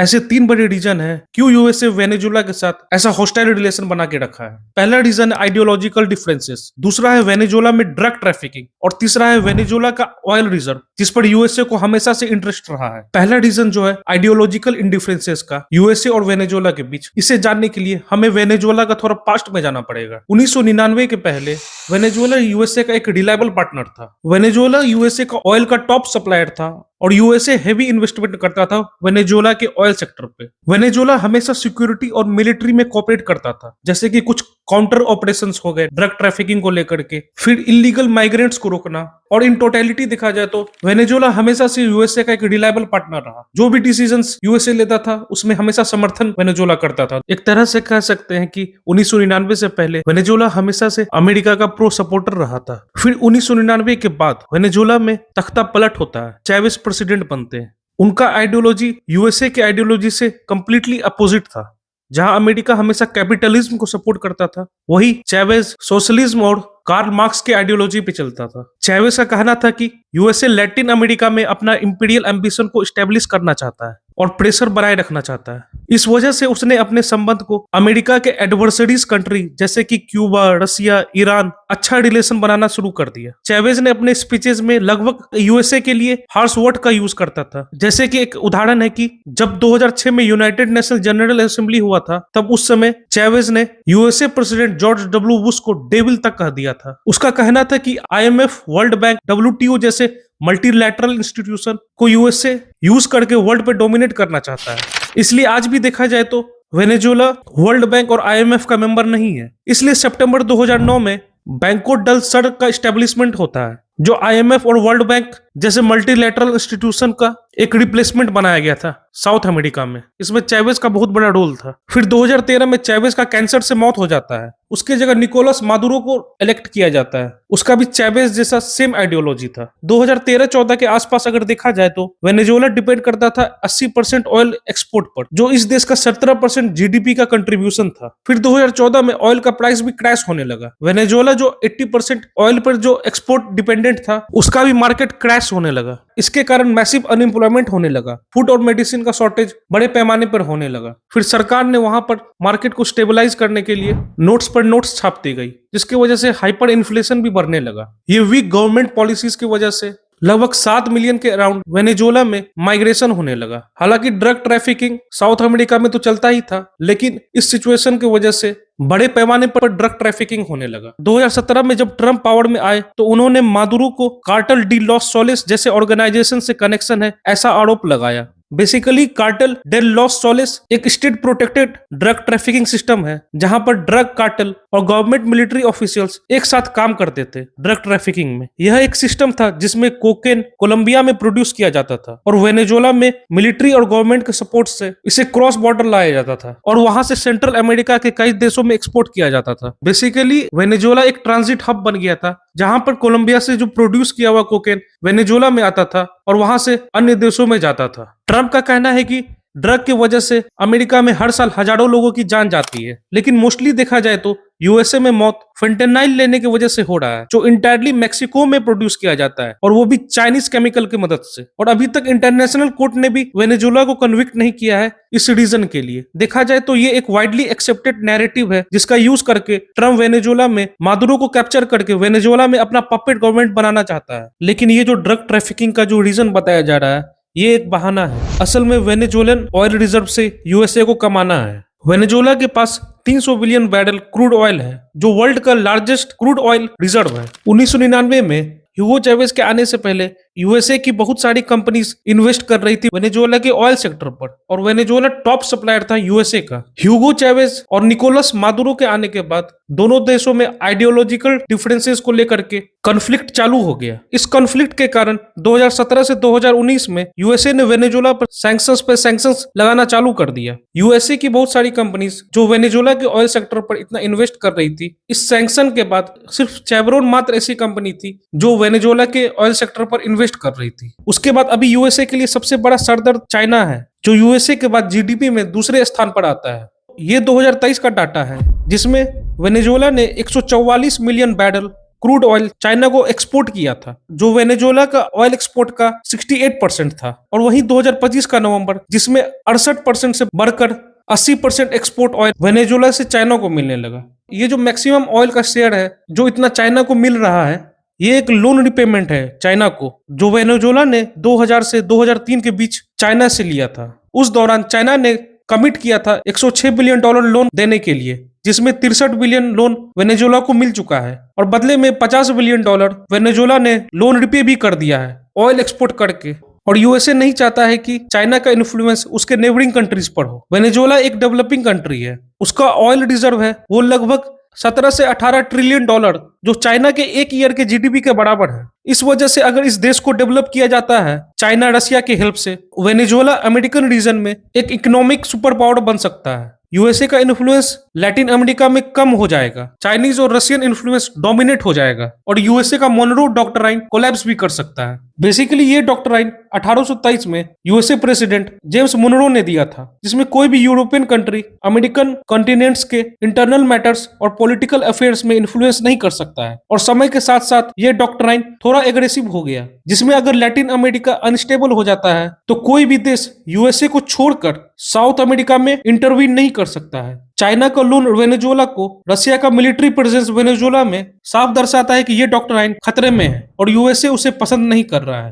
ऐसे तीन बड़े रीजन हैं क्यों यूएसए वेनेजुएला के साथ ऐसा हॉस्टाइल रिलेशन बना के रखा है। पहला रीजन है आइडियोलॉजिकल डिफरेंसेस, दूसरा है वेनेजुएला में ड्रग ट्रैफिकिंग और तीसरा है वेनेजुएला का ऑयल रिजर्व जिस पर यूएसए को हमेशा से इंटरेस्ट रहा है। पहला रीजन जो है आइडियोलॉजिकल इंडिफरेंसेस का यूएसए और वेनेजुएला के बीच, इसे जानने के लिए हमें वेनेजुएला का थोड़ा पास्ट में जाना पड़ेगा। 1999 के पहले वेनेजुएला यूएसए का एक रिलायबल पार्टनर था। वेनेजुएला यूएसए का ऑयल का टॉप सप्लायर था और यूएसए हेवी इन्वेस्टमेंट करता था वेनेजुएला के ऑयल सेक्टर पे। वेनेजुएला हमेशा सिक्योरिटी और मिलिट्री में कोऑपरेट करता था, जैसे कि कुछ काउंटर ऑपरेशंस हो गए ड्रग ट्रैफिकिंग को लेकर के, फिर इलीगल माइग्रेंट्स को रोकना। और इन टोटलिटी देखा जाए तो वेनेजुएला हमेशा से यूएसए का एक रिलायबल पार्टनर रहा। जो भी डिसीजंस यूएसए लेता था उसमें हमेशा समर्थन वेनेजुएला करता था। एक तरह से कह सकते हैं कि 1999 से पहले वेनेजुएला हमेशा से अमेरिका का प्रो सपोर्टर रहा था। फिर 1999 के बाद वेनेजुएला में तख्ता पलट होता है, चैवेज प्रेसिडेंट बनते हैं। उनका आइडियोलॉजी यूएसए के आइडियोलॉजी से कंप्लीटली अपोजिट था। जहां अमेरिका हमेशा कैपिटलिज्म को सपोर्ट करता था, वही चैवेज सोशलिज्म और कार्ल मार्क्स के आइडियोलॉजी पे चलता था। चैवेज का कहना था कि यूएसए लैटिन अमेरिका में अपना इंपीरियल एम्बिशन को स्टैब्लिश करना चाहता है और प्रेशर बनाए रखना चाहता है। इस वजह से उसने अपने संबंध को अमेरिका के एडवर्सरीज कंट्री जैसे कि क्यूबा, रसिया, ईरान अच्छा रिलेशन बनाना शुरू कर दिया। चैवेज ने अपने स्पीचेस में लगभग यूएसए के लिए हार्श वर्ड का यूज करता था। जैसे कि एक उदाहरण है कि जब 2006 में यूनाइटेड नेशन जनरल असेंबली हुआ था, तब उस समय चैवेज ने USA president George W Bush को डेविल तक कह दिया था। उसका कहना था कि आईएमएफ, वर्ल्ड बैंक, डब्ल्यूटीओ जैसे मल्टीलैटरल इंस्टीट्यूशन को यूएसए यूज करके वर्ल्ड पे डोमिनेट करना चाहता है। इसलिए आज भी देखा जाए तो वेनेजुएला वर्ल्ड बैंक और आईएमएफ का मेंबर नहीं है। इसलिए सितंबर 2009 में बैंको डल सर का एस्टेब्लिशमेंट होता है, जो आईएमएफ और वर्ल्ड बैंक जैसे मल्टीलैटरल इंस्टीट्यूशन का एक रिप्लेसमेंट बनाया गया था साउथ अमेरिका में। इसमें चैवेज का बहुत बड़ा रोल था। फिर 2013 में चैवेज का कैंसर से मौत हो जाता है। उसके जगह निकोलस मादुरो को इलेक्ट किया जाता है। उसका भी चैवेज जैसा सेम आइडियोलॉजी था। 2013-14 के आसपास अगर देखा जाए तो वेनेजुएला डिपेंड करता था 80% ऑयल एक्सपोर्ट पर, जो इस देश का 17% जीडीपी का कंट्रीब्यूशन था। फिर 2014 में ऑयल का प्राइस भी क्रैश होने लगा। वेनेजुएला जो 80% ऑयल पर जो एक्सपोर्ट डिपेंडेंट था, उसका भी मार्केट क्रैश होने लगा। इसके कारण मैसिव अनएम्प्लॉयमेंट होने लगा। फूड और मेडिसिन का शॉर्टेज बड़े पैमाने पर होने लगा। फिर सरकार ने वहां पर मार्केट को स्टेबलाइज करने के लिए नोट्स पर नोट्स छापती गई, जिसकी वजह से हाइपर इन्फ्लेशन भी बढ़ने लगा। ये वीक गवर्नमेंट पॉलिसीज की वजह से लगभग 7 मिलियन के अराउंड वेनेजुएला में माइग्रेशन होने लगा। हालांकि ड्रग ट्रैफिकिंग साउथ अमेरिका में तो चलता ही था, लेकिन इस सिचुएशन की वजह से बड़े पैमाने पर ड्रग ट्रैफिकिंग होने लगा। 2017 में जब ट्रम्प पावर में आए तो उन्होंने मादुरो को कार्टेल डी लॉस सोलिस जैसे ऑर्गेनाइजेशन से कनेक्शन है ऐसा आरोप लगाया। Basically Cartel del los Soles एक state protected drug trafficking system है, जहां पर ड्रग कार्टेल और गवर्नमेंट मिलिट्री ऑफिशियल्स एक साथ काम करते थे ड्रग ट्रैफिकिंग में। यह एक सिस्टम था जिसमें कोकेन कोलंबिया में प्रोड्यूस किया जाता था और वेनेजुएला में मिलिट्री और गवर्नमेंट के सपोर्ट से इसे क्रॉस बॉर्डर लाया जाता था और वहां से सेंट्रल अमेरिका के कई देशों में एक्सपोर्ट किया जाता था। बेसिकली वेनेजुएला एक ट्रांजिट हब बन गया था, जहां पर कोलंबिया से जो प्रोड्यूस किया हुआ कोकेन वेनेजुएला में आता था और वहां से अन्य देशों में जाता था। ट्रम्प का कहना है कि ड्रग की वजह से अमेरिका में हर साल हजारों लोगों की जान जाती है, लेकिन मोस्टली देखा जाए तो यूएसए में मौत फेंटेनाइल लेने की वजह से हो रहा है, जो इंटायरली मेक्सिको में प्रोड्यूस किया जाता है और वो भी चाइनीज केमिकल की मदद से। और अभी तक इंटरनेशनल कोर्ट ने भी वेनेजुएला को कन्विक्ट नहीं किया है इस रीजन के लिए। देखा जाए तो ये एक वाइडली एक्सेप्टेड नैरेटिव है, जिसका यूज करके ट्रम्प वेनेजुएला में मादुरो को कैप्चर करके वेनेजुएला में अपना पपेट गवर्नमेंट बनाना चाहता है। लेकिन ये जो ड्रग ट्रैफिकिंग का जो रीजन बताया जा रहा है, ये एक बहाना है। असल में वेनेजुएलन ऑयल रिजर्व से यूएसए को कमाना है। वेनेजुएला के पास 300 बिलियन बैरल क्रूड ऑयल है, जो वर्ल्ड का लार्जेस्ट क्रूड ऑयल रिजर्व है। 1999 में ह्यूगो चैवेज के आने से पहले यूएसए की बहुत सारी कंपनीज इन्वेस्ट कर रही थी वेनेजुएला के ऑयल सेक्टर पर और वेनेजुएला टॉप सप्लायर था यूएसए का। ह्यूगो चैवेज और निकोलस मादुरो के आने के बाद दोनों देशों में आइडियोलॉजिकल डिफरेंसेस को लेकर के कॉन्फ्लिक्ट चालू हो गया। इस कॉन्फ्लिक्ट के कारण 2017 से 2019 में यूएसए ने वेनेजुएला पर सैंक्शंस लगाना चालू कर दिया। यूएसए की बहुत सारी कंपनीज जो वेनेजुएला के ऑयल सेक्टर पर इतना इन्वेस्ट कर रही थी, इस सैंक्शन के बाद सिर्फ चेवरॉन मात्र ऐसी कंपनी थी जो वेनेजुएला के ऑयल सेक्टर पर इन्वेस्ट कर रही थी। उसके बाद अभी यूएसए के लिए सबसे बड़ा सरदर्द चाइना है, जो यूएसए के बाद जीडीपी में दूसरे स्थान पर आता है। ये 2023 का डाटा है, जिसमें वेनेजुएला ने 144 million barrel crude oil China को एक्सपोर्ट किया था, जो वेनेजुएला का ऑयल एक्सपोर्ट का 68% था। और वहीं 2025 का नवंबर, जिसमें 68% से बढ़कर 80% एक्सपोर्ट ऑयल वेनेजुएला से चाइना को मिलने लगा। ये जो मैक्सिमम ऑयल का शेयर है जो इतना चाइना को मिल रहा है, ये एक लोन रिपेमेंट है चाइना को, जो वेनेजुएला ने 2000 से 2003 के बीच चाइना से लिया था। उस दौरान चाइना ने कमिट किया था $106 बिलियन लोन देने के लिए, जिसमें 63 बिलियन लोन वेनेजुएला को मिल चुका है और बदले में $50 बिलियन वेनेजुएला ने लोन रिपे भी कर दिया है ऑयल एक्सपोर्ट करके। और यूएसए नहीं चाहता है कि चाइना का इन्फ्लुएंस उसके नेबरिंग कंट्रीज पर हो। वेनेजुएला एक डेवलपिंग कंट्री है, उसका ऑयल रिजर्व है वो लगभग 17 से 18 ट्रिलियन डॉलर, जो चाइना के एक ईयर के जीडीपी के बराबर है। इस वजह से अगर इस देश को डेवलप किया जाता है चाइना रशिया की हेल्प से, वेनेजुएला अमेरिकन रीजन में एक इकोनॉमिक सुपर पावर बन सकता है। यूएसए का इन्फ्लुएंस लैटिन अमेरिका में कम हो जाएगा, चाइनीज और रशियन इन्फ्लुएंस डोमिनेट हो जाएगा और यूएसए का मोनरो डॉक्ट्राइन कोलैप्स भी कर सकता है। बेसिकली ये डॉक्ट्राइन 1823 में यूएसए प्रेसिडेंट जेम्स मोनरो ने दिया था, जिसमें कोई भी यूरोपियन कंट्री अमेरिकन कॉन्टिनेंट्स के इंटरनल मैटर्स और पॉलिटिकल अफेयर्स में इन्फ्लुएंस नहीं कर सकता है। और समय के साथ साथ ये डॉक्ट्राइन थोड़ा एग्रेसिव हो गया, जिसमें अगर लैटिन अमेरिका अनस्टेबल हो जाता है तो कोई भी देश यूएसए को छोड़कर साउथ अमेरिका में इंटरवीन नहीं कर सकता है। चाइना का लोन वेनेजुएला को रशिया का मिलिट्री प्रेजेंस वेनेजुएला में साफ दर्शाता है कि ये डॉक्ट्राइन खतरे में है और यूएसए उसे पसंद नहीं कर रहा है।